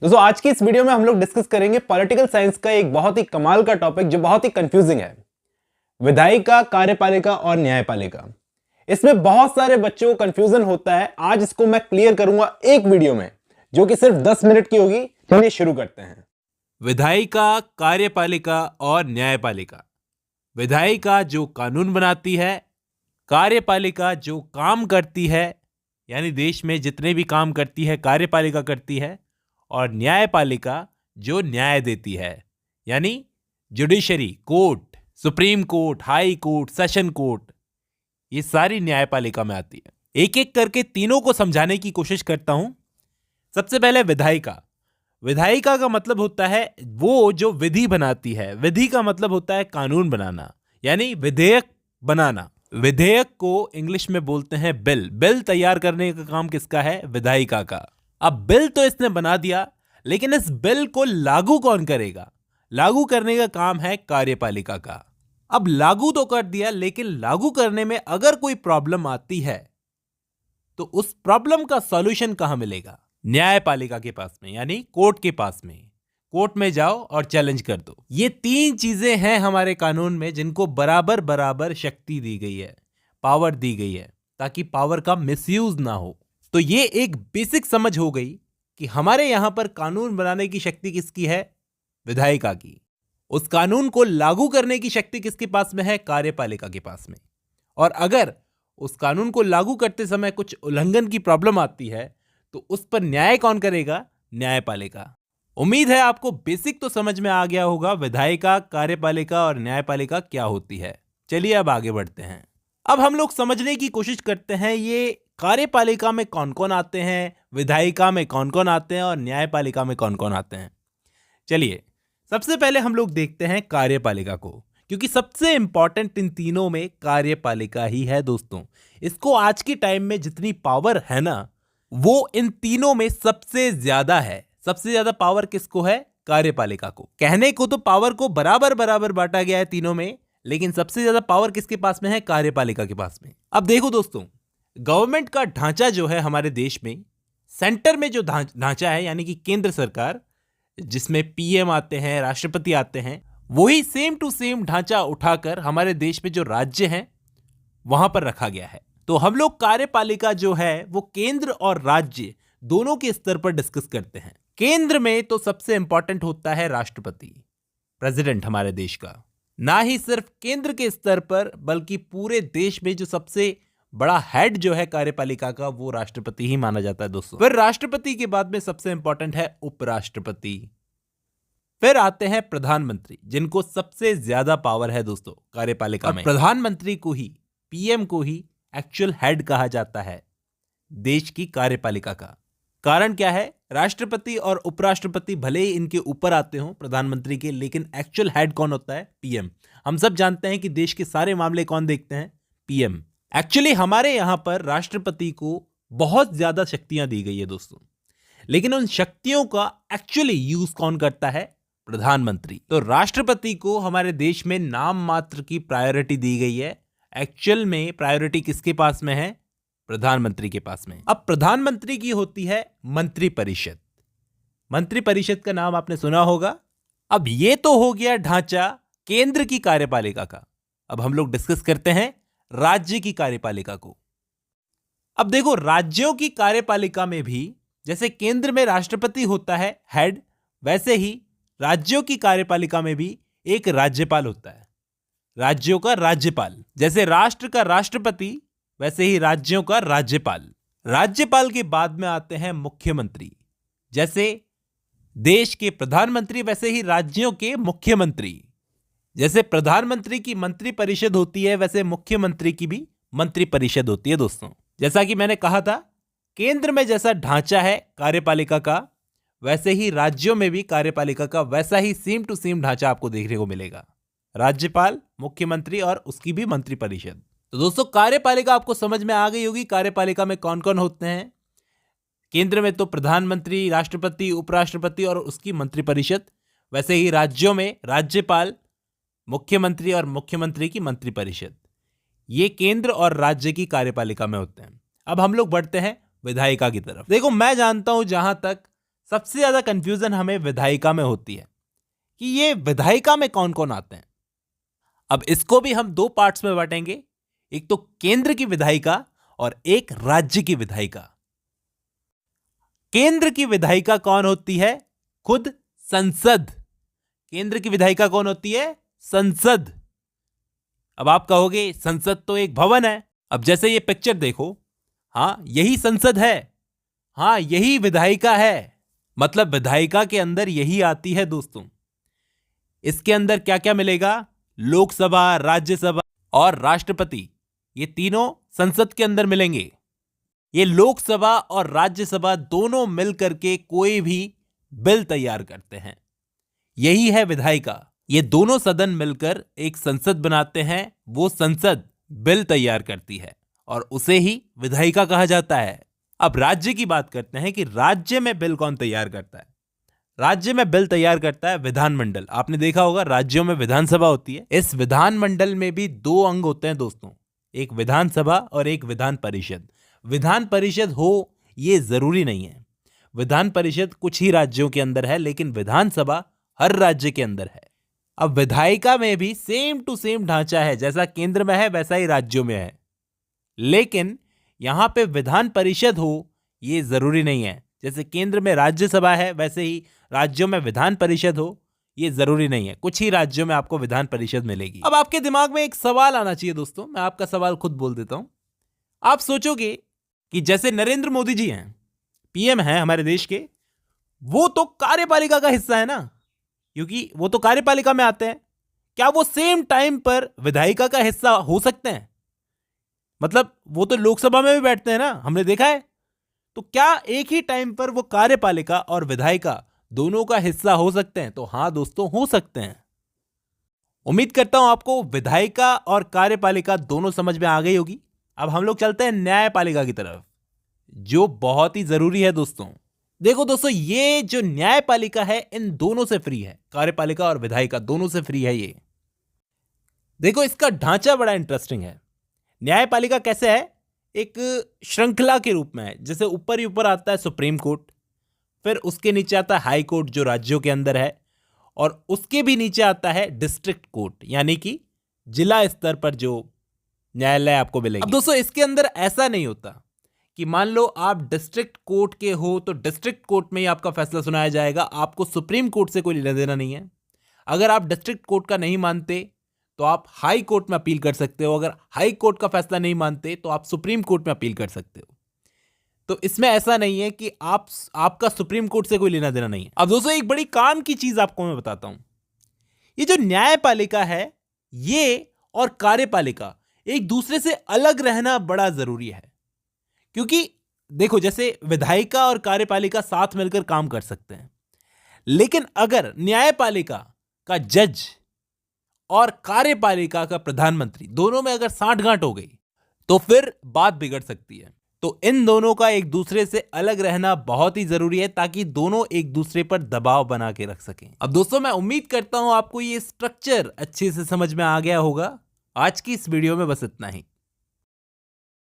दोस्तों आज की इस वीडियो में हम लोग डिस्कस करेंगे पॉलिटिकल साइंस का एक बहुत ही कमाल का टॉपिक जो बहुत ही कंफ्यूजिंग है, विधायिका, कार्यपालिका और न्यायपालिका। इसमें बहुत सारे बच्चों को कंफ्यूजन होता है। आज इसको मैं क्लियर करूंगा एक वीडियो में, जो कि सिर्फ 10 मिनट की होगी। चलिए शुरू करते हैं। विधायिका, कार्यपालिका और न्यायपालिका। विधायिका जो कानून बनाती है, कार्यपालिका जो काम करती है, यानी देश में जितने भी काम करती है कार्यपालिका करती है, और न्यायपालिका जो न्याय देती है, यानी judiciary, court, supreme court, high court, session court, ये सारी न्यायपालिका में आती है। एक एक करके तीनों को समझाने की कोशिश करता हूं। सबसे पहले विधायिका। विधायिका का मतलब होता है वो जो विधि बनाती है। विधि का मतलब होता है कानून बनाना, यानी विधेयक बनाना। विधेयक को इंग्लिश में बोलते हैं बिल। बिल तैयार करने का काम किसका है? विधायिका का। अब बिल तो इसने बना दिया, लेकिन इस बिल को लागू कौन करेगा? लागू करने का काम है कार्यपालिका का। अब लागू तो कर दिया, लेकिन लागू करने में अगर कोई प्रॉब्लम आती है तो उस प्रॉब्लम का सॉल्यूशन कहां मिलेगा? न्यायपालिका के पास में, यानी कोर्ट के पास में। कोर्ट में जाओ और चैलेंज कर दो। ये तीन चीजें हैं हमारे कानून में जिनको बराबर बराबर शक्ति दी गई है, पावर दी गई है, ताकि पावर का मिसयूज ना हो। तो ये एक बेसिक समझ हो गई कि हमारे यहां पर कानून बनाने की शक्ति किसकी है? विधायिका की। उस कानून को लागू करने की शक्ति किसके पास में है? कार्यपालिका के पास में। और अगर उस कानून को लागू करते समय कुछ उल्लंघन की प्रॉब्लम आती है तो उस पर न्याय कौन करेगा? न्यायपालिका। उम्मीद है आपको बेसिक तो समझ में आ गया होगा विधायिका, कार्यपालिका और न्यायपालिका क्या होती है। चलिए अब आगे बढ़ते हैं। अब हम लोग समझने की कोशिश करते हैं ये कार्यपालिका में कौन कौन आते हैं, विधायिका में कौन कौन आते हैं और न्यायपालिका में कौन कौन आते हैं। चलिए सबसे पहले हम लोग देखते हैं कार्यपालिका को, क्योंकि सबसे इंपॉर्टेंट इन तीनों में कार्यपालिका ही है दोस्तों। इसको आज के टाइम में जितनी पावर है ना, वो इन तीनों में सबसे ज्यादा है। सबसे ज्यादा पावर किसको है? कार्यपालिका को। कहने को तो पावर को बराबर बराबर बांटा गया है तीनों में, लेकिन सबसे ज्यादा पावर किसके पास में है? कार्यपालिका के पास में। अब देखो दोस्तों, गवर्नमेंट का ढांचा जो है हमारे देश में, सेंटर में जो ढांचा है, यानी कि केंद्र सरकार, जिसमें पीएम आते हैं, राष्ट्रपति आते हैं, वही सेम टू सेम ढांचा उठाकर हमारे देश में जो राज्य हैं वहां पर रखा गया है। तो हम लोग कार्यपालिका जो है वो केंद्र और राज्य दोनों के स्तर पर डिस्कस करते हैं। केंद्र में तो सबसे इंपॉर्टेंट होता है राष्ट्रपति, प्रेसिडेंट हमारे देश का। ना ही सिर्फ केंद्र के स्तर पर, बल्कि पूरे देश में जो सबसे बड़ा हेड जो है कार्यपालिका का, वो राष्ट्रपति ही माना जाता है दोस्तों। फिर राष्ट्रपति के बाद में सबसे इंपॉर्टेंट है उपराष्ट्रपति। फिर आते हैं प्रधानमंत्री, जिनको सबसे ज्यादा पावर है दोस्तों कार्यपालिका में। प्रधानमंत्री को ही, पीएम को ही एक्चुअल हेड कहा जाता है देश की कार्यपालिका का। कारण क्या है? राष्ट्रपति और उपराष्ट्रपति भले ही इनके ऊपर आते हों प्रधानमंत्री के, लेकिन एक्चुअल हेड कौन होता है? पीएम। हम सब जानते हैं कि देश के सारे मामले कौन देखते हैं? पीएम। एक्चुअली हमारे यहां पर राष्ट्रपति को बहुत ज्यादा शक्तियां दी गई है दोस्तों, लेकिन उन शक्तियों का एक्चुअली यूज कौन करता है? प्रधानमंत्री। तो राष्ट्रपति को हमारे देश में नाम मात्र की प्रायोरिटी दी गई है। एक्चुअल में प्रायोरिटी किसके पास में है? प्रधानमंत्री के पास में। अब प्रधानमंत्री की होती है मंत्रिपरिषद। मंत्रिपरिषद का नाम आपने सुना होगा। अब ये तो हो गया ढांचा केंद्र की कार्यपालिका का। अब हम लोग डिस्कस करते हैं राज्य की कार्यपालिका को। अब देखो, राज्यों की कार्यपालिका में भी जैसे केंद्र में राष्ट्रपति होता है हेड, वैसे ही राज्यों की कार्यपालिका में भी एक राज्यपाल होता है। राज्यों का राज्यपाल। जैसे राष्ट्र का राष्ट्रपति, वैसे ही राज्यों का राज्यपाल। राज्यपाल के बाद में आते हैं मुख्यमंत्री। जैसे देश के प्रधानमंत्री, वैसे ही राज्यों के मुख्यमंत्री। जैसे प्रधानमंत्री की मंत्रिपरिषद होती है, वैसे मुख्यमंत्री की भी मंत्रिपरिषद होती है दोस्तों। जैसा कि मैंने कहा था, केंद्र में जैसा ढांचा है कार्यपालिका का, वैसे ही राज्यों में भी कार्यपालिका का वैसा ही सेम टू सेम ढांचा आपको देखने को मिलेगा। राज्यपाल, मुख्यमंत्री और उसकी भी मंत्रिपरिषद। तो दोस्तों, कार्यपालिका आपको समझ में आ गई होगी। कार्यपालिका में कौन कौन होते हैं? केंद्र में तो प्रधानमंत्री, राष्ट्रपति, उपराष्ट्रपति और उसकी मंत्रिपरिषद। वैसे ही राज्यों में राज्यपाल, मुख्यमंत्री और मुख्यमंत्री की मंत्रिपरिषद। ये केंद्र और राज्य की कार्यपालिका में होते हैं। अब हम लोग बढ़ते हैं विधायिका की तरफ। देखो, मैं जानता हूं जहां तक सबसे ज्यादा कंफ्यूजन हमें विधायिका में होती है कि ये विधायिका में कौन कौन आते हैं। अब इसको भी हम दो पार्ट्स में बांटेंगे, एक तो केंद्र की विधायिका और एक राज्य की विधायिका। केंद्र की विधायिका कौन होती है? खुद संसद। केंद्र की विधायिका कौन होती है? संसद। अब आप कहोगे संसद तो एक भवन है। अब जैसे ये पिक्चर देखो, हां यही संसद है, हां यही विधायिका है, मतलब विधायिका के अंदर यही आती है दोस्तों। इसके अंदर क्या क्या मिलेगा? लोकसभा, राज्यसभा और राष्ट्रपति, ये तीनों संसद के अंदर मिलेंगे। ये लोकसभा और राज्यसभा दोनों मिलकर के कोई भी बिल तैयार करते हैं, यही है विधायिका। ये दोनों सदन मिलकर एक संसद बनाते हैं, वो संसद बिल तैयार करती है और उसे ही विधायिका कहा जाता है। अब राज्य की बात करते हैं कि राज्य में बिल कौन तैयार करता है। राज्य में बिल तैयार करता है विधानमंडल। आपने देखा होगा राज्यों में विधानसभा होती है। इस विधानमंडल में भी दो अंग होते हैं दोस्तों, एक विधानसभा और एक विधान परिषद। विधान परिषद हो ये जरूरी नहीं है, विधान परिषद कुछ ही राज्यों के अंदर है, लेकिन विधानसभा हर राज्य के अंदर है। अब विधायिका में भी सेम टू सेम ढांचा है, जैसा केंद्र में है वैसा ही राज्यों में है, लेकिन यहां पे विधान परिषद हो ये जरूरी नहीं है। जैसे केंद्र में राज्यसभा है वैसे ही राज्यों में विधान परिषद हो ये जरूरी नहीं है, कुछ ही राज्यों में आपको विधान परिषद मिलेगी। अब आपके दिमाग में एक सवाल आना चाहिए दोस्तों, मैं आपका सवाल खुद बोल देता हूं। आप सोचोगे कि जैसे नरेंद्र मोदी जी हैं, पीएम हैं हमारे देश के, वो तो कार्यपालिका का हिस्सा है ना, क्योंकि वो तो कार्यपालिका में आते हैं। क्या वो सेम टाइम पर विधायिका का हिस्सा हो सकते हैं? मतलब वो तो लोकसभा में भी बैठते हैं ना, हमने देखा है। तो क्या एक ही टाइम पर वो कार्यपालिका और विधायिका दोनों का हिस्सा हो सकते हैं? तो हां दोस्तों, हो सकते हैं। उम्मीद करता हूं आपको विधायिका और कार्यपालिका दोनों समझ में आ गई होगी। अब हम लोग चलते हैं न्यायपालिका की तरफ, जो बहुत ही जरूरी है दोस्तों। देखो दोस्तों, ये जो न्यायपालिका है इन दोनों से फ्री है, कार्यपालिका और विधायिका दोनों से फ्री है ये। देखो इसका ढांचा बड़ा इंटरेस्टिंग है। न्यायपालिका कैसे है? एक श्रृंखला के रूप में है। जैसे ऊपर ही ऊपर आता है सुप्रीम कोर्ट, फिर उसके नीचे आता है हाई कोर्ट जो राज्यों के अंदर है, और उसके भी नीचे आता है डिस्ट्रिक्ट कोर्ट, यानी कि जिला स्तर पर जो न्यायालय आपको मिलेंगे। अब दोस्तों इसके अंदर ऐसा नहीं होता कि मान लो आप डिस्ट्रिक्ट कोर्ट के हो तो डिस्ट्रिक्ट कोर्ट में ही आपका फैसला सुनाया जाएगा, आपको सुप्रीम कोर्ट से कोई लेना देना नहीं है। अगर आप डिस्ट्रिक्ट कोर्ट का नहीं मानते तो आप हाई कोर्ट में अपील कर सकते हो, अगर हाई कोर्ट का फैसला नहीं मानते तो आप सुप्रीम कोर्ट में अपील कर सकते हो। तो इसमें ऐसा नहीं है कि आपका सुप्रीम कोर्ट से कोई लेना देना नहीं है। अब दोस्तों एक बड़ी काम की चीज आपको मैं बताता हूं, ये जो न्यायपालिका है ये और कार्यपालिका एक दूसरे से अलग रहना बड़ा जरूरी है। क्योंकि देखो जैसे विधायिका और कार्यपालिका साथ मिलकर काम कर सकते हैं, लेकिन अगर न्यायपालिका का जज और कार्यपालिका का प्रधानमंत्री दोनों में अगर साठगांठ हो गई तो फिर बात बिगड़ सकती है। तो इन दोनों का एक दूसरे से अलग रहना बहुत ही जरूरी है, ताकि दोनों एक दूसरे पर दबाव बना के रख सकें। अब दोस्तों मैं उम्मीद करता हूं आपको ये स्ट्रक्चर अच्छे से समझ में आ गया होगा। आज की इस वीडियो में बस इतना ही।